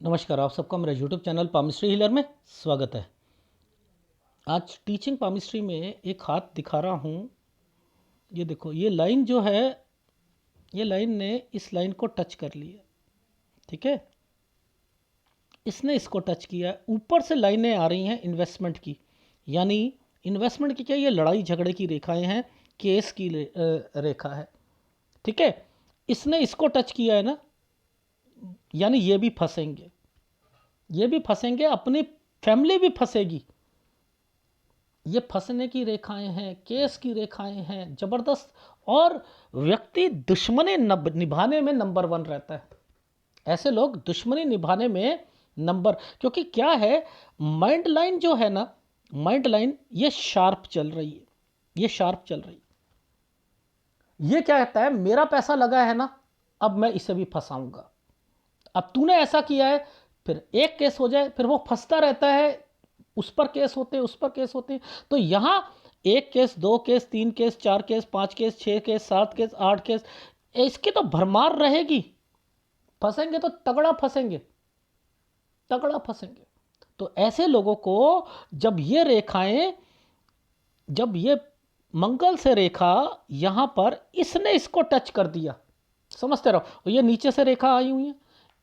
नमस्कार, आप सबका मेरे यूट्यूब चैनल पामिस्ट्री हीलर में स्वागत है। आज टीचिंग पामिस्ट्री में एक हाथ दिखा रहा हूँ। ये देखो, ये लाइन जो है, ये लाइन ने इस लाइन को टच कर लिया। ठीक है, इसने इसको टच किया है। ऊपर से लाइनें आ रही हैं इन्वेस्टमेंट की, यानी इन्वेस्टमेंट की क्या, ये लड़ाई झगड़े की रेखाएं हैं, केस की रेखा है। ठीक है, इसने इसको टच किया है ना, यानी ये भी फंसेंगे, ये भी फंसेंगे, अपनी फैमिली भी फंसेगी। ये फंसने की रेखाएं हैं, केस की रेखाएं हैं ज़बरदस्त। और व्यक्ति दुश्मनी निभाने में नंबर 1 रहता है। ऐसे लोग दुश्मनी निभाने में नंबर, क्योंकि क्या है, माइंड लाइन जो है ना, माइंड लाइन ये शार्प चल रही है, ये शार्प चल रही है। ये क्या कहता है, मेरा पैसा लगा है ना, अब मैं इसे भी फंसाऊंगा। अब तूने ऐसा किया है, फिर एक केस हो जाए, फिर वो फंसता रहता है, उस पर केस होते हैं, उस पर केस होते हैं। तो यहां एक केस, दो केस, तीन केस, चार केस, पांच केस, 6 केस, 7 केस, 8 केस, इसकी तो भरमार रहेगी। फंसेंगे तो तगड़ा फंसेंगे, तगड़ा फंसेंगे। तो ऐसे लोगों को जब ये रेखाएं, जब ये मंगल से रेखा यहां पर, इसने इसको टच कर दिया, समझते रहो, और ये नीचे से रेखा आई हुई है,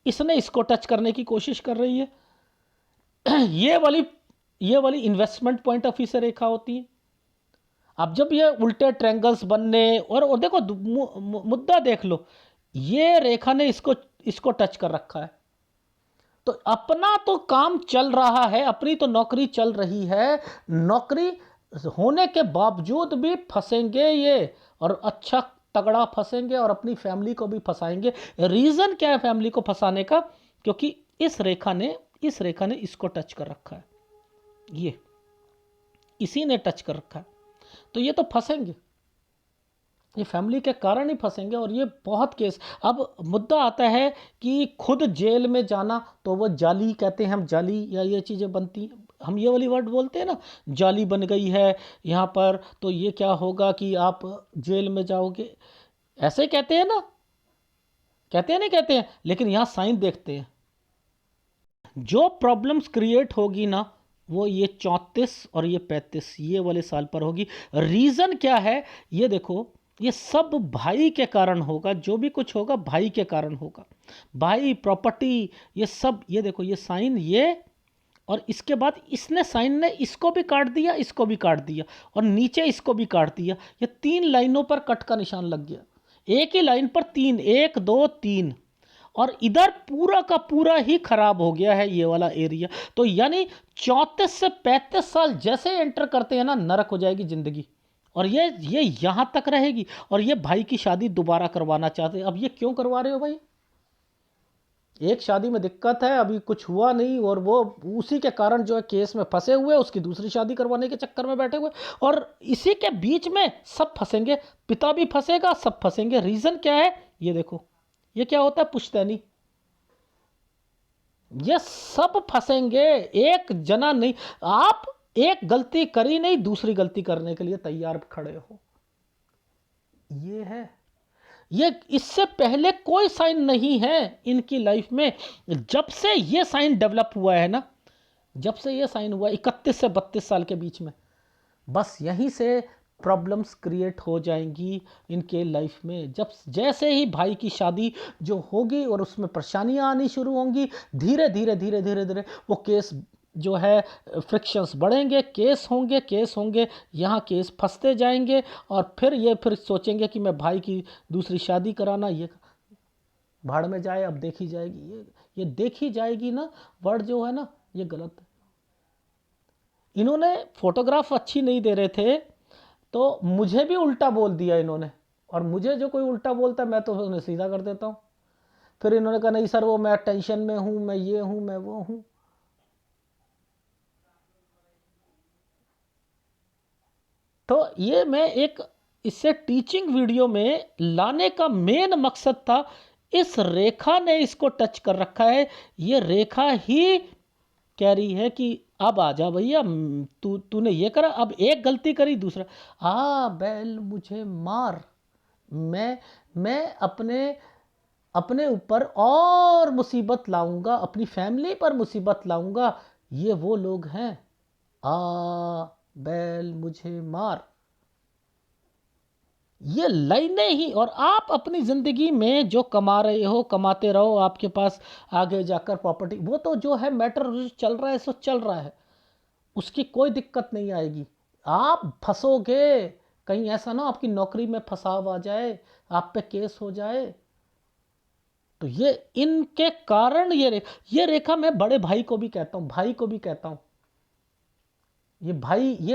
इसने इसको टच करने की कोशिश कर रही है। ये वाली इन्वेस्टमेंट पॉइंट ऑफ व्यू से रेखा होती है। अब जब ये उल्टे ट्रायंगल्स बनने, और देखो मुद्दा देख लो, ये रेखा ने इसको इसको टच कर रखा है। तो अपना तो काम चल रहा है, अपनी तो नौकरी चल रही है, नौकरी होने के बावजूद भी फंसेंगे ये, और अच्छा तगड़ा फंसेंगे, और अपनी फैमिली को भी फंसाएंगे। रीजन क्या है फैमिली को फंसाने का, क्योंकि इस रेखा ने इसको टच कर रखा है, ये इसी ने टच कर रखा है। तो ये तो फंसेंगे, ये फैमिली के कारण ही फंसेंगे। और ये बहुत केस, अब मुद्दा आता है कि खुद जेल में जाना, तो वो जाली कहते हैं हम, जाली या ये चीज़ें बनती हैं, हम ये वाली वर्ड बोलते हैं ना, जाली बन गई है यहाँ पर, तो ये क्या होगा कि आप जेल में जाओगे, ऐसे कहते हैं ना, कहते हैं नहीं कहते हैं, लेकिन यहाँ साइन देखते हैं। जो प्रॉब्लम्स क्रिएट होगी ना, वो ये 34 और ये 35 ये वाले साल पर होगी। रीज़न क्या है, ये देखो, ये सब भाई के कारण होगा, जो भी कुछ होगा भाई के कारण होगा, भाई, प्रॉपर्टी, ये सब। ये देखो, ये साइन, ये, और इसके बाद इसने, साइन ने इसको भी काट दिया, इसको भी काट दिया, और नीचे इसको भी काट दिया। ये 3 लाइनों पर कट का निशान लग गया, एक ही लाइन पर 3, 1 2 3, और इधर पूरा का पूरा ही खराब हो गया है ये वाला एरिया। तो यानी 34 से 35 साल जैसे एंटर करते हैं ना, नरक हो जाएगी जिंदगी, और ये यहां तक रहेगी। और ये भाई की शादी दोबारा करवाना चाहते हैं। अब ये क्यों करवा रहे हो भाई, एक शादी में दिक्कत है, अभी कुछ हुआ नहीं, और वो उसी के कारण जो है केस में फंसे हुए, उसकी दूसरी शादी करवाने के चक्कर में बैठे हुए, और इसी के बीच में सब फंसेंगे, पिता भी फंसेगा, सब फंसेंगे। रीजन क्या है, ये देखो, ये क्या होता है, पुश्तैनी, ये सब फंसेंगे, एक जना नहीं। आप एक गलती करी नहीं, दूसरी गलती करने के लिए तैयार खड़े हो, ये है। ये इससे पहले कोई साइन नहीं है इनकी लाइफ में। जब से ये साइन डेवलप हुआ है ना, जब से ये साइन हुआ 31 से 32 साल के बीच में, बस यहीं से प्रॉब्लम्स क्रिएट हो जाएंगी इनके लाइफ में। जब जैसे ही भाई की शादी जो होगी और उसमें परेशानियां आनी शुरू होंगी, धीरे धीरे धीरे धीरे धीरे वो केस जो है, फ्रिक्शंस बढ़ेंगे, केस होंगे, केस होंगे, यहाँ केस फंसते जाएंगे, और फिर सोचेंगे कि मैं भाई की दूसरी शादी कराना, ये भाड़ में जाए, अब देखी जाएगी, ये देखी जाएगी ना, वर्ड जो है ना, ये गलत है। इन्होंने फोटोग्राफ अच्छी नहीं दे रहे थे, तो मुझे भी उल्टा बोल दिया इन्होंने, और मुझे जो कोई उल्टा बोलता है मैं तो उन्हें सीधा कर देता हूँ। फिर इन्होंने कहा नहीं सर, वो मैं टेंशन में हूँ, मैं ये हूँ, मैं वो हूँ। तो ये मैं एक इससे टीचिंग वीडियो में लाने का मेन मकसद था, इस रेखा ने इसको टच कर रखा है, ये रेखा ही कह रही है कि अब आ जा भैया, तूने ये करा, अब एक गलती करी, दूसरा, बैल मुझे मार, मैं मैं अपने अपने ऊपर और मुसीबत लाऊंगा, अपनी फैमिली पर मुसीबत लाऊंगा, ये वो लोग हैं। आ बैल मुझे मार, ये लाइनें ही। और आप अपनी ज़िंदगी में जो कमा रहे हो कमाते रहो, आपके पास आगे जाकर प्रॉपर्टी, वो तो जो है मैटर चल रहा है सो चल रहा है, उसकी कोई दिक्कत नहीं आएगी। आप फंसोगे, कहीं ऐसा ना आपकी नौकरी में फंसाव आ जाए, आप पे केस हो जाए। तो ये इनके कारण ये रेखा मैं बड़े भाई को भी कहता हूँ, भाई को भी कहता हूँ, ये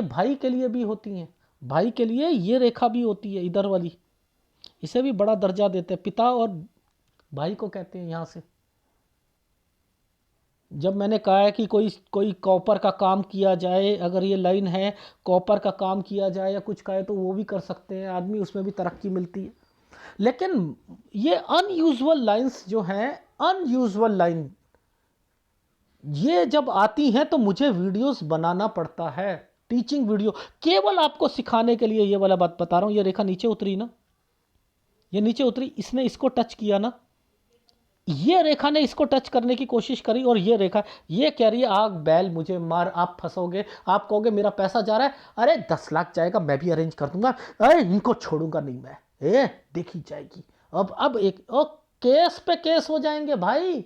भाई के लिए भी होती हैं, भाई के लिए ये रेखा भी होती है इधर वाली, इसे भी बड़ा दर्जा देते हैं, पिता और भाई को कहते हैं यहाँ से। जब मैंने कहा है कि कोई कोई कॉपर का काम किया जाए, अगर ये लाइन है कॉपर का काम किया जाए या कुछ कहे तो वो भी कर सकते हैं आदमी, उसमें भी तरक्की मिलती है। लेकिन ये अनयूजुअल लाइंस जो हैं, अनयूजुअल लाइन ये जब आती हैं तो मुझे वीडियोस बनाना पड़ता है, टीचिंग वीडियो, केवल आपको सिखाने के लिए। ये वाला बात बता रहा हूँ, ये रेखा नीचे उतरी ना, ये नीचे उतरी, इसने इसको टच किया ना, ये रेखा ने इसको टच करने की कोशिश करी, और ये रेखा ये कह रही है आग बैल मुझे मार, आप फंसोगे, आप कहोगे मेरा पैसा जा रहा है, अरे 10 लाख जाएगा मैं भी अरेंज कर दूंगा, अरे इनको छोड़ूंगा नहीं मैं, देखी जाएगी। अब एक केस पे केस हो जाएंगे भाई,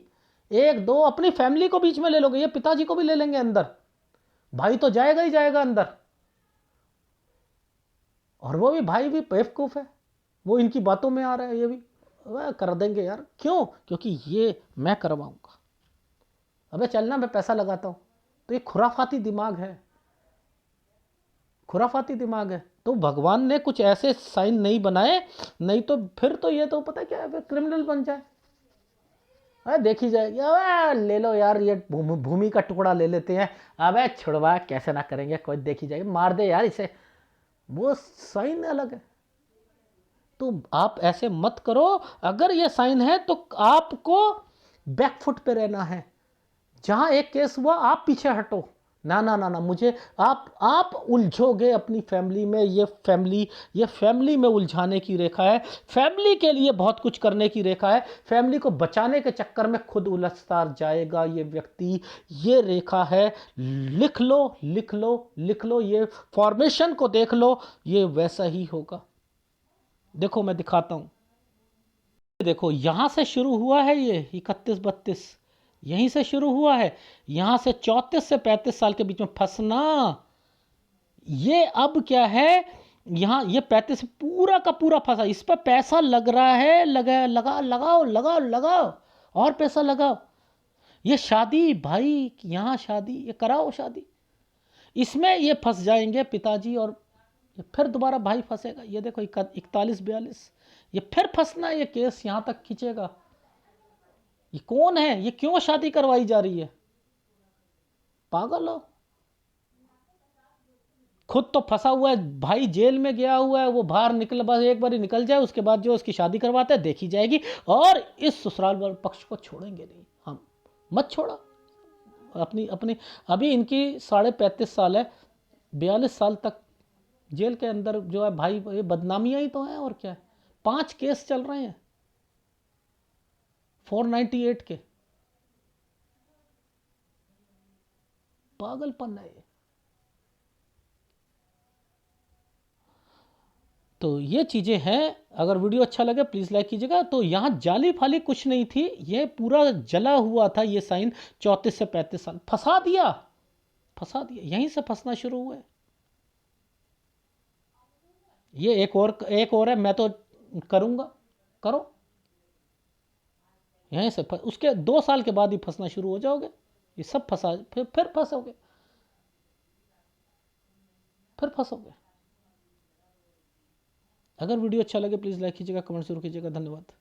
एक दो अपनी फैमिली को बीच में ले लोगे, ये पिताजी को भी ले लेंगे अंदर, भाई तो जाएगा ही जाएगा अंदर। और वो भी भाई भी बेवकूफ है, वो इनकी बातों में आ रहा है, ये भी वह कर देंगे यार, क्यों? क्योंकि ये मैं करवाऊंगा, अबे चलना मैं पैसा लगाता हूं। तो ये खुराफाती दिमाग है, खुराफाती दिमाग है। तो भगवान ने कुछ ऐसे साइन नहीं बनाए, नहीं तो फिर तो ये तो पता क्या है, फिर क्रिमिनल बन जाए। अरे देखी जाएगी, अबे ले लो यार, ये भूमि का टुकड़ा ले लेते हैं, अबे छुड़वा कैसे ना करेंगे, कोई देखी जाएगी, मार दे यार इसे, वो साइन अलग है। तो आप ऐसे मत करो, अगर ये साइन है तो आपको बैकफुट पे रहना है। जहां एक केस हुआ आप पीछे हटो, ना ना ना ना, मुझे आप उलझोगे अपनी फैमिली में, ये फैमिली में उलझाने की रेखा है, फैमिली के लिए बहुत कुछ करने की रेखा है, फैमिली को बचाने के चक्कर में खुद उलझता जाएगा ये व्यक्ति। ये रेखा है, लिख लो लिख लो लिख लो, ये फॉर्मेशन को देख लो, ये वैसा ही होगा। देखो मैं दिखाता हूं, देखो यहां से शुरू हुआ है, ये 31-32 यहीं से शुरू हुआ है, यहां से 34 से 35 साल के बीच में फंसना। ये अब क्या है, यहां ये 35 पूरा का पूरा फंसा, इस पर पैसा लग रहा है, लगाओ लगाओ लगाओ, और पैसा लगाओ। ये शादी भाई, यहां शादी, ये कराओ शादी, इसमें ये फंस जाएंगे पिताजी, और ये फिर दोबारा भाई फंसेगा। ये देखो 41-42, ये फिर फंसना, ये केस यहां तक खींचेगा। ये कौन है, ये क्यों शादी करवाई जा रही है, पागल हो? खुद तो फंसा हुआ है भाई, जेल में गया हुआ है, वो बाहर निकल, बस एक बार ही निकल जाए, उसके बाद जो उसकी शादी करवाते हैं देखी जाएगी, और इस ससुराल वाले पक्ष को छोड़ेंगे नहीं हम, मत छोड़ा अपनी अपनी। अभी इनकी 35.5 साल है, 42 साल तक जेल के अंदर जो है भाई, ये बदनामियां ही तो हैं, और क्या है। 5 केस चल रहे हैं 498 के, पागलपन है ये। तो ये चीज़ें हैं, अगर वीडियो अच्छा लगे प्लीज़ लाइक कीजिएगा। तो यहाँ जाली फाली कुछ नहीं थी, ये पूरा जला हुआ था, ये साइन 34 से 35 साल, फंसा दिया, फंसा दिया, यहीं से फंसना शुरू हुआ है। ये एक और है, मैं तो करूँगा, करो, यहीं से उसके 2 साल के बाद ही फंसना शुरू हो जाओगे, ये सब फंसा, फिर फंसोगे, फिर फंसोगे। अगर वीडियो अच्छा लगे प्लीज़ लाइक कीजिएगा, कमेंट जरूर कीजिएगा, धन्यवाद।